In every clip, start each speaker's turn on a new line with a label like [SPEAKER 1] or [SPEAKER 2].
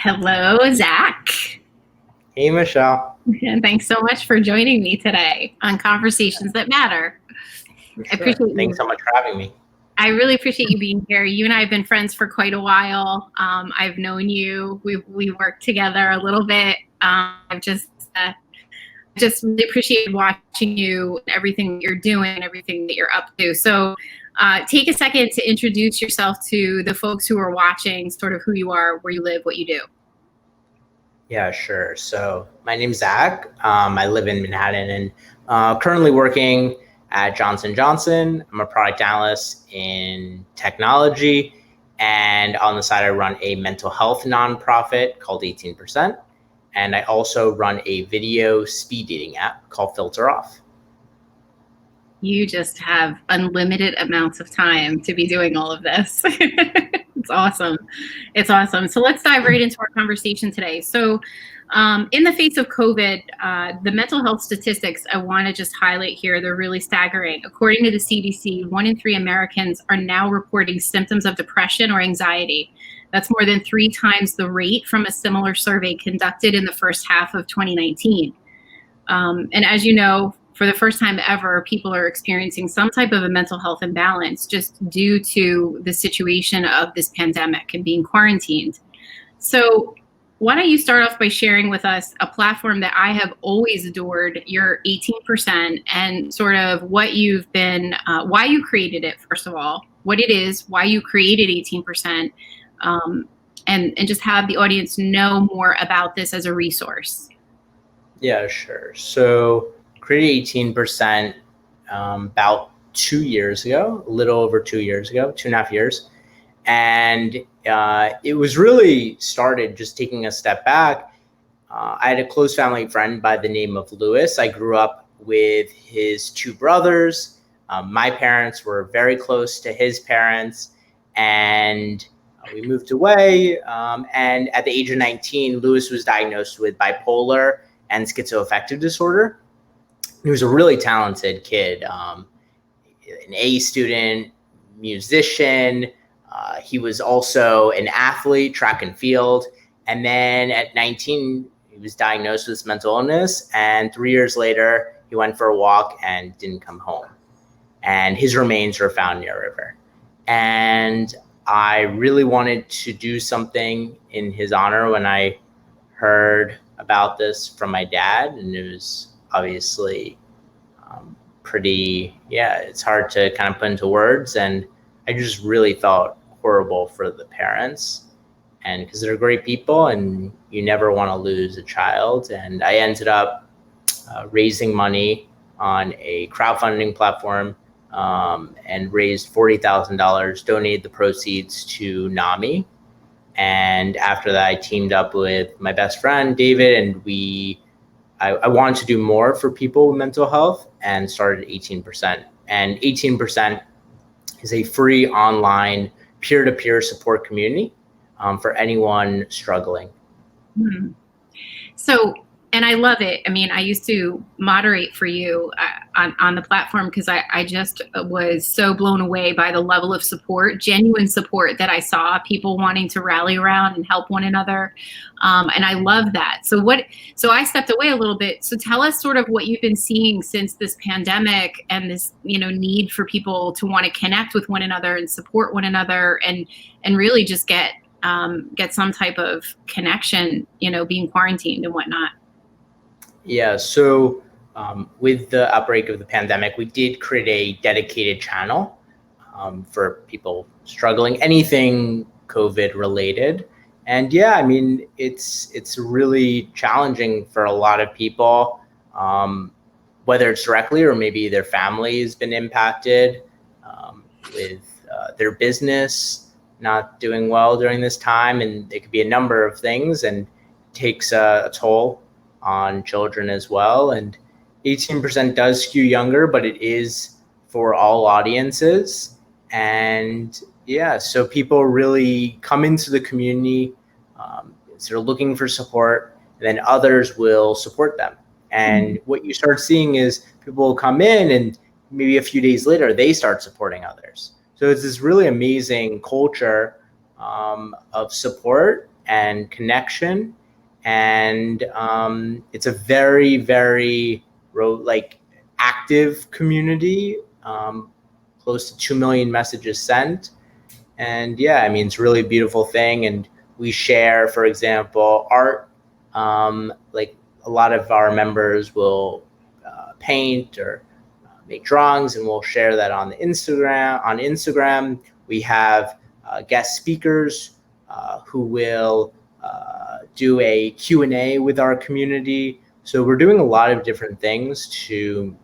[SPEAKER 1] Hello, Zach.
[SPEAKER 2] Hey, Michelle.
[SPEAKER 1] And thanks so much for joining me today on Conversations That Matter.
[SPEAKER 2] For
[SPEAKER 1] I
[SPEAKER 2] sure.
[SPEAKER 1] appreciate
[SPEAKER 2] Thanks
[SPEAKER 1] you.
[SPEAKER 2] so much for having me.
[SPEAKER 1] I really appreciate you being here. You and I have been friends for quite a while. I've known you. We worked together a little bit. I've just really appreciate watching you and everything that you're doing and everything that you're up to. So take a second to introduce yourself to the folks who are watching, sort of who you are, where you live, what you do.
[SPEAKER 2] Yeah, sure. So my name's Zach. I live in Manhattan and currently working at Johnson & Johnson. I'm a product analyst in technology. And on the side, I run a mental health nonprofit called 18%. And I also run a video speed dating app called FilterOff.
[SPEAKER 1] You just have unlimited amounts of time to be doing all of this. It's awesome. It's awesome. So let's dive right into our conversation today. So in the face of COVID, the mental health statistics I want to just highlight here, they're really staggering. According to the CDC, 1 in 3 Americans are now reporting symptoms of depression or anxiety. That's more than 3 times the rate from a similar survey conducted in the first half of 2019. And as you know, for the first time ever, people are experiencing some type of a mental health imbalance just due to the situation of this pandemic and being quarantined. So why don't you start off by sharing with us a platform that I have always adored, your 18%, and sort of what you've been, why you created it, first of all, what it is, why you created 18%, and just have the audience know more about this as a resource.
[SPEAKER 2] Yeah, sure. So created 18% about 2 years ago, a little over 2 years ago, 2.5 years. And it was really started just taking a step back. I had a close family friend by the name of Lewis. I grew up with his 2 brothers. My parents were very close to his parents, and we moved away. And at the age of 19, Lewis was diagnosed with bipolar and schizoaffective disorder. He was a really talented kid, an A student, musician. He was also an athlete, track and field. And then at 19, he was diagnosed with this mental illness. And 3 years later, he went for a walk and didn't come home. And his remains were found near a river. And I really wanted to do something in his honor when I heard about this from my dad. And it was obviously it's hard to kind of put into words. And I just really felt horrible for the parents, and because they're great people and you never want to lose a child. And I ended up raising money on a crowdfunding platform and raised $40,000, donated the proceeds to NAMI. And after that, I teamed up with my best friend, David, and I wanted to do more for people with mental health and started 18%. And 18% is a free online peer-to-peer support community for anyone struggling.
[SPEAKER 1] Mm-hmm. So, and I love it. I mean, I used to moderate for you on the platform because I just was so blown away by the level of support, genuine support that I saw, people wanting to rally around and help one another. And I love that. So I stepped away a little bit. So tell us sort of what you've been seeing since this pandemic and this, need for people to want to connect with one another and support one another and really just get some type of connection, being quarantined and whatnot.
[SPEAKER 2] Yeah, so with the outbreak of the pandemic, we did create a dedicated channel for people struggling, anything COVID related. And yeah, I mean, it's really challenging for a lot of people, whether it's directly or maybe their family has been impacted with their business not doing well during this time. And it could be a number of things, and takes a toll on children as well. And 18% does skew younger, but it is for all audiences. And yeah, so people really come into the community, sort of looking for support, and then others will support them. And what you start seeing is people will come in and maybe a few days later, they start supporting others. So it's this really amazing culture of support and connection. And it's a very, very active community, close to 2 million messages sent. And yeah, I mean, it's a really beautiful thing. And we share, for example, art. Like a lot of our members will paint or make drawings, and we'll share that on Instagram. We have guest speakers who will do a Q&A with our community. So we're doing a lot of different things to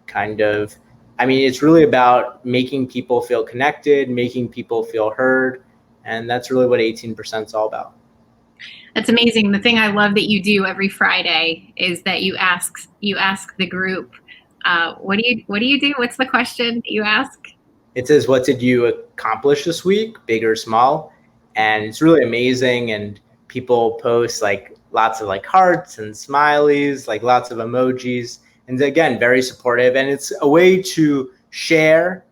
[SPEAKER 2] it's really about making people feel connected, making people feel heard. And that's really what 18% is all about.
[SPEAKER 1] That's amazing. The thing I love that you do every Friday is that you ask the group, what do you do? What's the question that you ask?
[SPEAKER 2] It says, what did you accomplish this week, big or small? And it's really amazing. And people post lots of hearts and smileys, lots of emojis. And again, very supportive. And it's a way to share,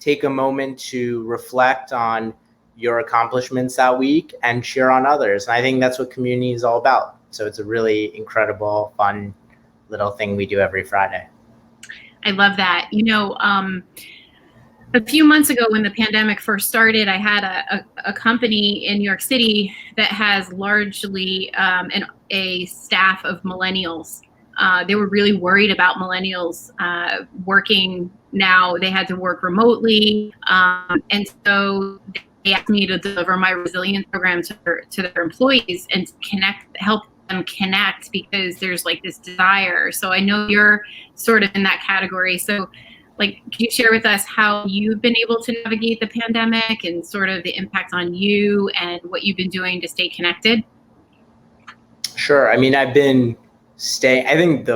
[SPEAKER 2] take a moment to reflect on your accomplishments that week and share on others. And I think that's what community is all about. So it's a really incredible, fun little thing we do every Friday.
[SPEAKER 1] I love that. A few months ago when the pandemic first started, I had a company in New York City that has largely a staff of millennials. They were really worried about millennials working now. They had to work remotely. And so they asked me to deliver my resilience program to their employees and help them connect, because there's this desire. So I know you're sort of in that category. So can you share with us how you've been able to navigate the pandemic and sort of the impact on you and what you've been doing to stay connected?
[SPEAKER 2] Sure. I mean, I've been staying, I think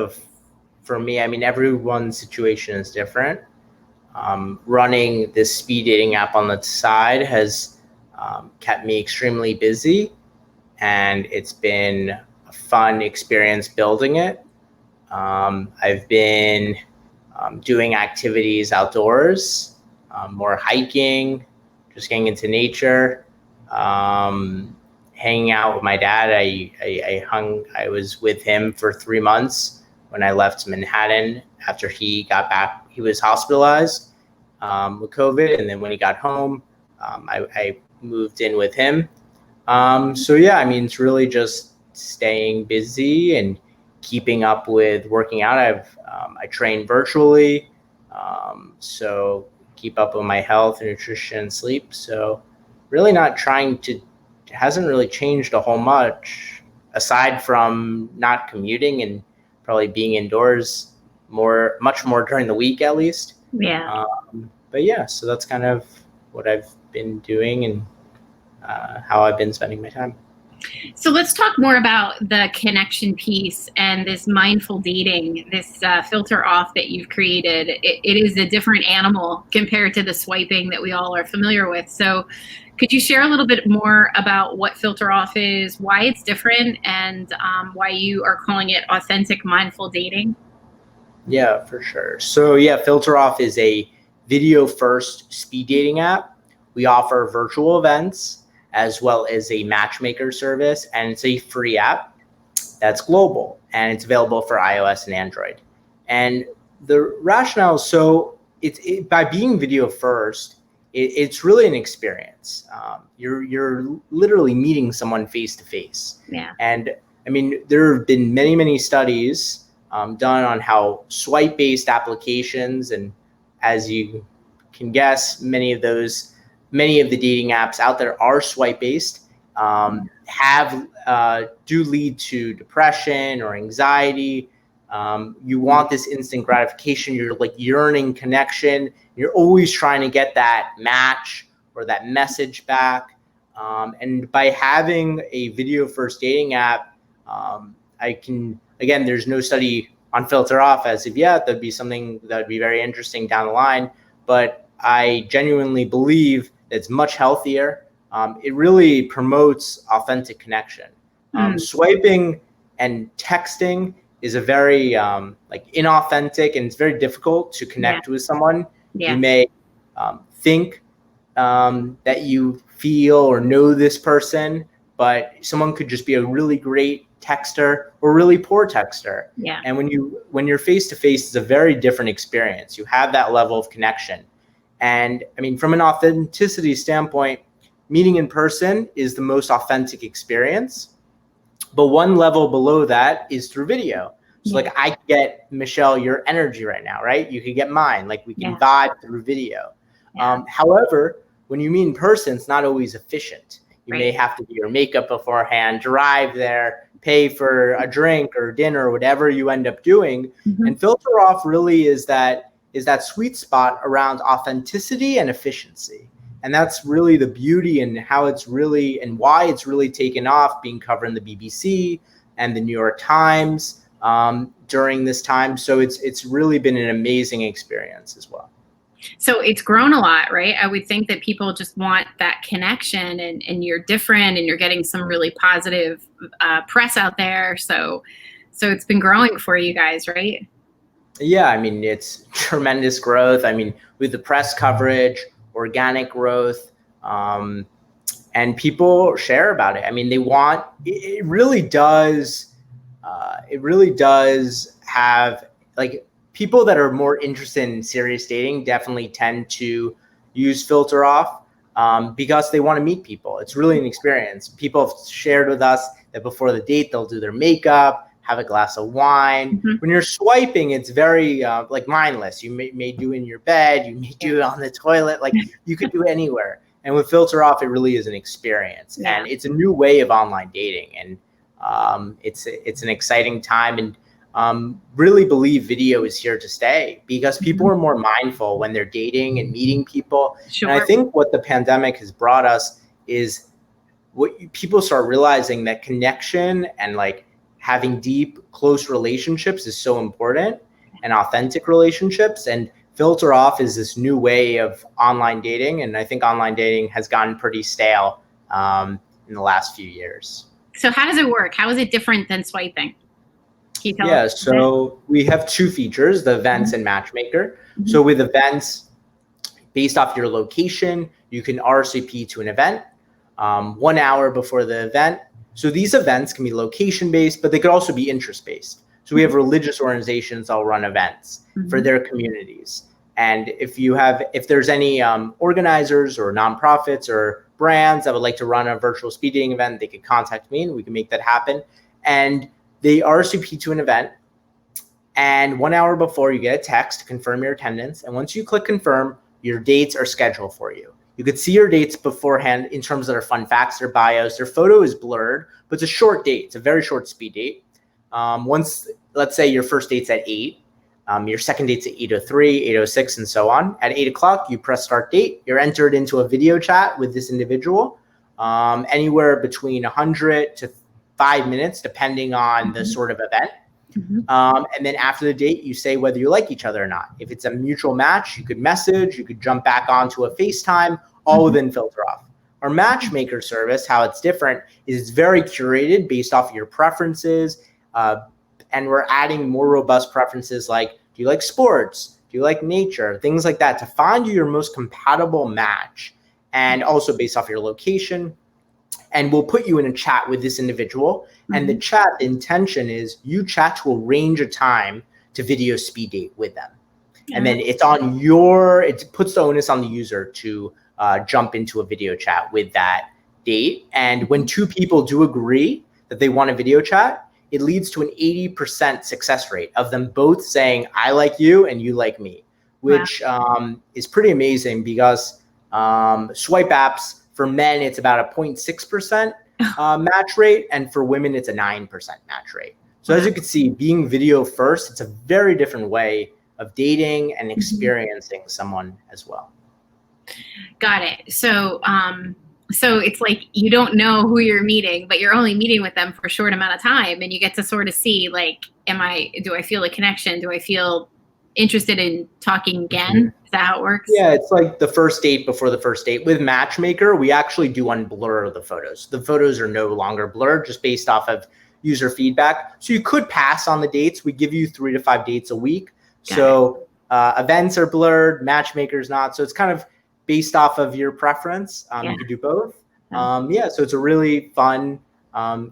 [SPEAKER 2] for me, everyone's situation is different. Running this speed dating app on the side has kept me extremely busy, and it's been a fun experience building it. I've been doing activities outdoors, more hiking, just getting into nature, hanging out with my dad. I was with him for 3 months when I left Manhattan after he got back. He was hospitalized with COVID, and then when he got home, I moved in with him. So yeah, it's really just staying busy and keeping up with working out. I train virtually, so keep up with my health, nutrition, and sleep. So really not trying to, it hasn't really changed a whole much aside from not commuting and probably being indoors much more during the week at least.
[SPEAKER 1] Yeah.
[SPEAKER 2] But yeah, so that's kind of what I've been doing and how I've been spending my time.
[SPEAKER 1] So let's talk more about the connection piece and this mindful dating, this filter off that you've created. It is a different animal compared to the swiping that we all are familiar with. So could you share a little bit more about what filter off is, why it's different, and why you are calling it authentic mindful dating?
[SPEAKER 2] Yeah, for sure. So yeah, FilterOff is a video first speed dating app. We offer virtual events as well as a matchmaker service, and it's a free app that's global, and it's available for iOS and Android. And the rationale, so by being video first, it's really an experience. You're literally meeting someone face to face.
[SPEAKER 1] Yeah.
[SPEAKER 2] And there have been many studies done on how swipe-based applications, and as you can guess, many of the dating apps out there are swipe-based, do lead to depression or anxiety. You want this instant gratification. You're yearning connection. You're always trying to get that match or that message back. And by having a video first dating app, there's no study on FilterOff as of yet. That'd be something that would be very interesting down the line. But I genuinely believe it's much healthier. It really promotes authentic connection. Swiping and texting is a very inauthentic, and it's very difficult to connect with someone.
[SPEAKER 1] Yeah.
[SPEAKER 2] You may think that you feel or know this person, but someone could just be a really great texter or really poor texter.
[SPEAKER 1] Yeah.
[SPEAKER 2] And when you're face to face, it's a very different experience. You have that level of connection. And I mean, from an authenticity standpoint, meeting in person is the most authentic experience. But one level below that is through video. So like I get, Michelle, your energy right now, right? You could get mine. Like we can vibe through video. However, when you meet in person, it's not always efficient. You may have to do your makeup beforehand, drive there, pay for a drink or dinner or whatever you end up doing. And FilterOff really is that sweet spot around authenticity and efficiency. And that's really the beauty and how it's really and why it's really taken off, being covered in the BBC and the New York Times during this time. So it's really been an amazing experience as well.
[SPEAKER 1] So it's grown a lot, right? I would think that people just want that connection, and you're different and you're getting some really positive press out there. So it's been growing for you guys, right?
[SPEAKER 2] Yeah, I mean, it's tremendous growth. I mean, with the press coverage, organic growth, and people share about it. I mean, they want, it really does have, like, people that are more interested in serious dating definitely tend to use FilterOff because they want to meet people. It's really an experience. People have shared with us that before the date, they'll do their makeup, have a glass of wine. When you're swiping, it's very like mindless. You may do it in your bed, you may do it on the toilet, like you could do it anywhere. And with FilterOff, it really is an experience, and it's a new way of online dating, and it's an exciting time. And really believe video is here to stay because people are more mindful when they're dating and meeting people. And I think what the pandemic has brought us is what people start realizing, that connection and like having deep, close relationships is so important, and authentic relationships. And FilterOff is this new way of online dating. And I think online dating has gotten pretty stale in the last few years. So
[SPEAKER 1] how does it work? How is it different than swiping?
[SPEAKER 2] Yeah, so we have two features, the events and matchmaker. So with events, based off your location, you can RSVP to an event 1 hour before the event. So these events can be location-based, but they could also be interest-based. So we have religious organizations that'll run events for their communities. And if there's any organizers or nonprofits or brands that would like to run a virtual speed dating event, they could contact me and we can make that happen. And they RSVP to an event, and 1 hour before you get a text to confirm your attendance. And once you click confirm, your dates are scheduled for you. You could see your dates beforehand in terms of their fun facts, their bios. Their photo is blurred, but it's a short date. It's a very short speed date. Once, let's say your first date's at 8, your second date's at 8:03, 8:06, and so on. At 8 o'clock, you press start date. You're entered into a video chat with this individual, anywhere between 100 to 5 minutes, depending on the sort of event. And then after the date, you say whether you like each other or not. If it's a mutual match, you could message, you could jump back onto a FaceTime, all within FilterOff. Our matchmaker service, how it's different, is it's very curated based off of your preferences. And we're adding more robust preferences like, do you like sports? Do you like nature? Things like that to find you your most compatible match. And also based off your location. And we'll put you in a chat with this individual. And the chat intention is you chat to arrange a time to video speed date with them. And then it puts the onus on the user to jump into a video chat with that date. And when two people do agree that they want a video chat, it leads to an 80% success rate of them both saying, I like you and you like me, which is pretty amazing because swipe apps, for men, it's about a 0.6% match rate. And for women, it's a 9% match rate. So as you can see, being video first, it's a very different way of dating and experiencing someone as well.
[SPEAKER 1] Got it. So it's like you don't know who you're meeting, but you're only meeting with them for a short amount of time. And you get to sort of see, like, do I feel a connection? Do I feel interested in talking again? Is that how it works? Yeah,
[SPEAKER 2] it's like the first date before the first date. With Matchmaker, we actually do unblur the photos. The photos are no longer blurred, just based off of user feedback. So you could pass on the dates. We give you 3 to 5 dates a week. So events are blurred, Matchmaker's not. So it's kind of based off of your preference. You could do both. So it's a really fun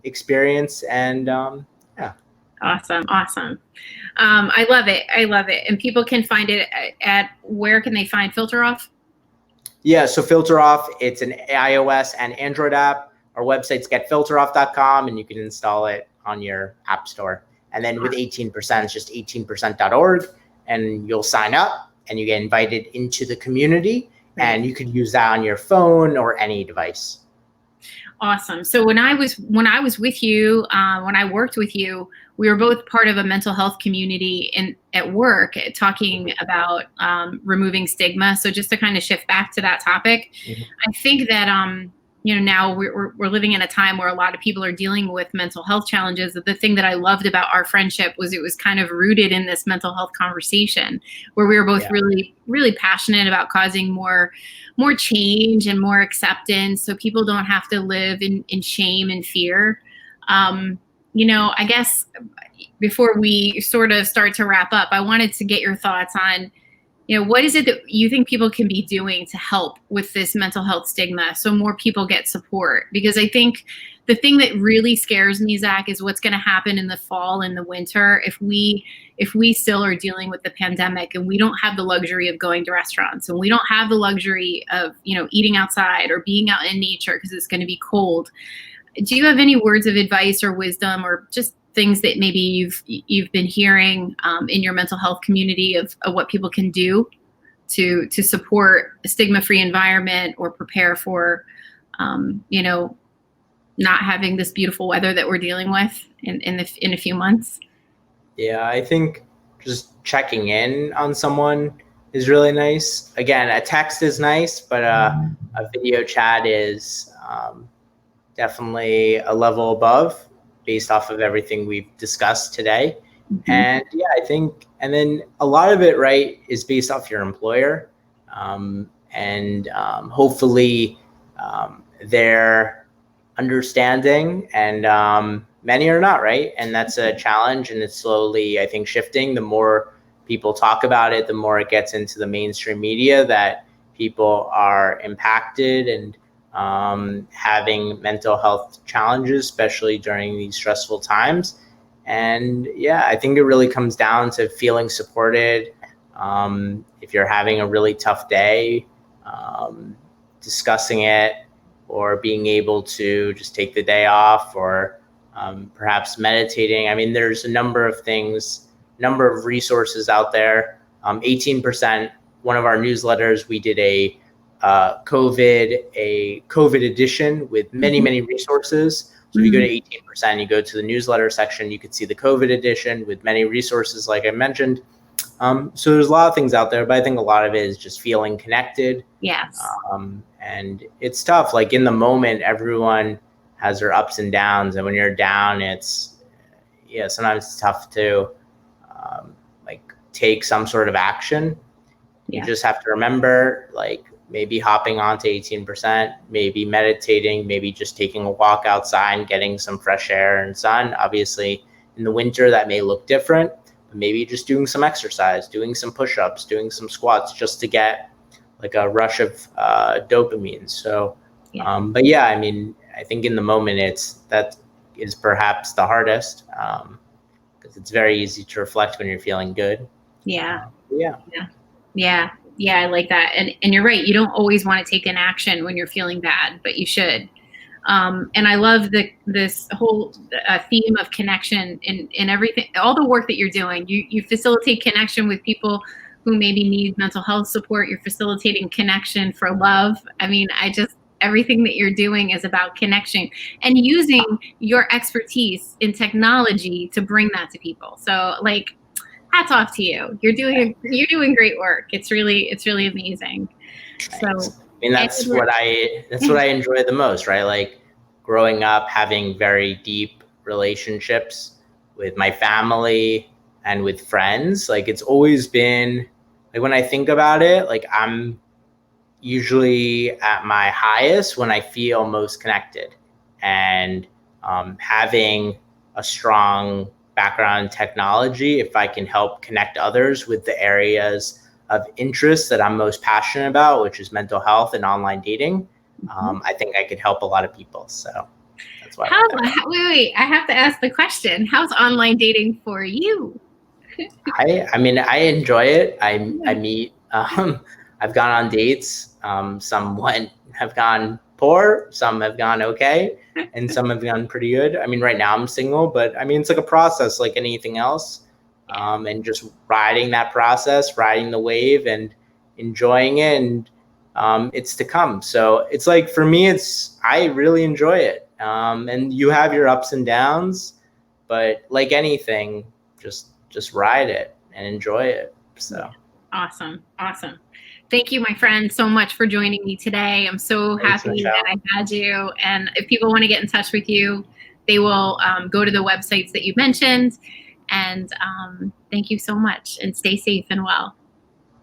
[SPEAKER 2] experience, and yeah.
[SPEAKER 1] Awesome. I love it. And people can find it at where can they find FilterOff?
[SPEAKER 2] Yeah, so FilterOff, it's an iOS and Android app. Our website's getfilteroff.com, and you can install it on your app store. And then with 18%, it's just 18%.org, and you'll sign up and you get invited into the community, and you could use that on your phone or any device.
[SPEAKER 1] Awesome. So when I was with you, when I worked with you, we were both part of a mental health community at work, talking about removing stigma. So just to kind of shift back to that topic, I think that now we're living in a time where a lot of people are dealing with mental health challenges. The thing that I loved about our friendship was it was kind of rooted in this mental health conversation, where we were both really, really passionate about causing more change and more acceptance, so people don't have to live in shame and fear. I guess before we sort of start to wrap up, I wanted to get your thoughts on, what is it that you think people can be doing to help with this mental health stigma so more people get support? Because I think the thing that really scares me, Zach, is what's going to happen in the fall and the winter if we still are dealing with the pandemic and we don't have the luxury of going to restaurants, and we don't have the luxury of, eating outside or being out in nature because it's going to be cold. Do you have any words of advice or wisdom, or just things that maybe you've been hearing in your mental health community of what people can do to support a stigma-free environment or prepare for, not having this beautiful weather that we're dealing with in a few months?
[SPEAKER 2] Yeah, I think just checking in on someone is really nice. Again, a text is nice, but a video chat is definitely a level above based off of everything we've discussed today. And yeah, I think, and then a lot of it, right, is based off your employer. Hopefully they're understanding, and many are not, right? And that's a challenge, and it's slowly, I think, shifting. The more people talk about it, the more it gets into the mainstream media that people are impacted and having mental health challenges, especially during these stressful times. And yeah, I think it really comes down to feeling supported. If you're having a really tough day, discussing it, or being able to just take the day off, or perhaps meditating. I mean, there's a number of things, number of resources out there. 18%, one of our newsletters, we did a COVID edition with many resources. So if you go to 18%, you go to the newsletter section, you could see the COVID edition with many resources, like I mentioned. So there's a lot of things out there, but I think a lot of it is just feeling connected.
[SPEAKER 1] Yes.
[SPEAKER 2] And it's tough. Like in the moment, everyone has their ups and downs. And when you're down, sometimes it's tough to take some sort of action. You just have to remember, maybe hopping onto 18%, maybe meditating, maybe just taking a walk outside and getting some fresh air and sun. Obviously, in the winter, that may look different, but maybe just doing some exercise, doing some push-ups, doing some squats, just to get a rush of dopamine. So, but yeah, I mean, I think in the moment, that is perhaps the hardest, because it's very easy to reflect when you're feeling good.
[SPEAKER 1] Yeah. I like that. And you're right. You don't always want to take an action when you're feeling bad, but you should. And I love this whole theme of connection in everything, all the work that you're doing. You facilitate connection with people who maybe need mental health support. You're facilitating connection for love. I mean, everything that you're doing is about connection and using your expertise in technology to bring that to people. So hats off to you. You're doing great work. It's really amazing.
[SPEAKER 2] Thanks. So I mean, that's what I enjoy the most, right? Growing up, having very deep relationships with my family and with friends. It's always been, when I think about it, I'm usually at my highest when I feel most connected, and having a strong background in technology, if I can help connect others with the areas of interest that I'm most passionate about, which is mental health and online dating, I think I could help a lot of people. So that's why.
[SPEAKER 1] Wait, I have to ask the question. How's online dating for you?
[SPEAKER 2] I mean, I enjoy it. I meet, I've gone on dates. Some have gone poor, some have gone okay, and some have gone pretty good. I mean, right now I'm single, but I mean, it's like a process like anything else. And just riding that process, riding the wave and enjoying it. And it's to come. So it's like, for me, I really enjoy it. And you have your ups and downs, but like anything, just ride it and enjoy it. So
[SPEAKER 1] awesome. Thank you, my friend, so much for joining me today. I'm so happy that I had you. And if people want to get in touch with you, they will go to the websites that you mentioned. And thank you so much, and stay safe and well.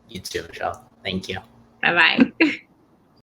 [SPEAKER 2] You too, Michelle. Thank you.
[SPEAKER 1] Bye-bye.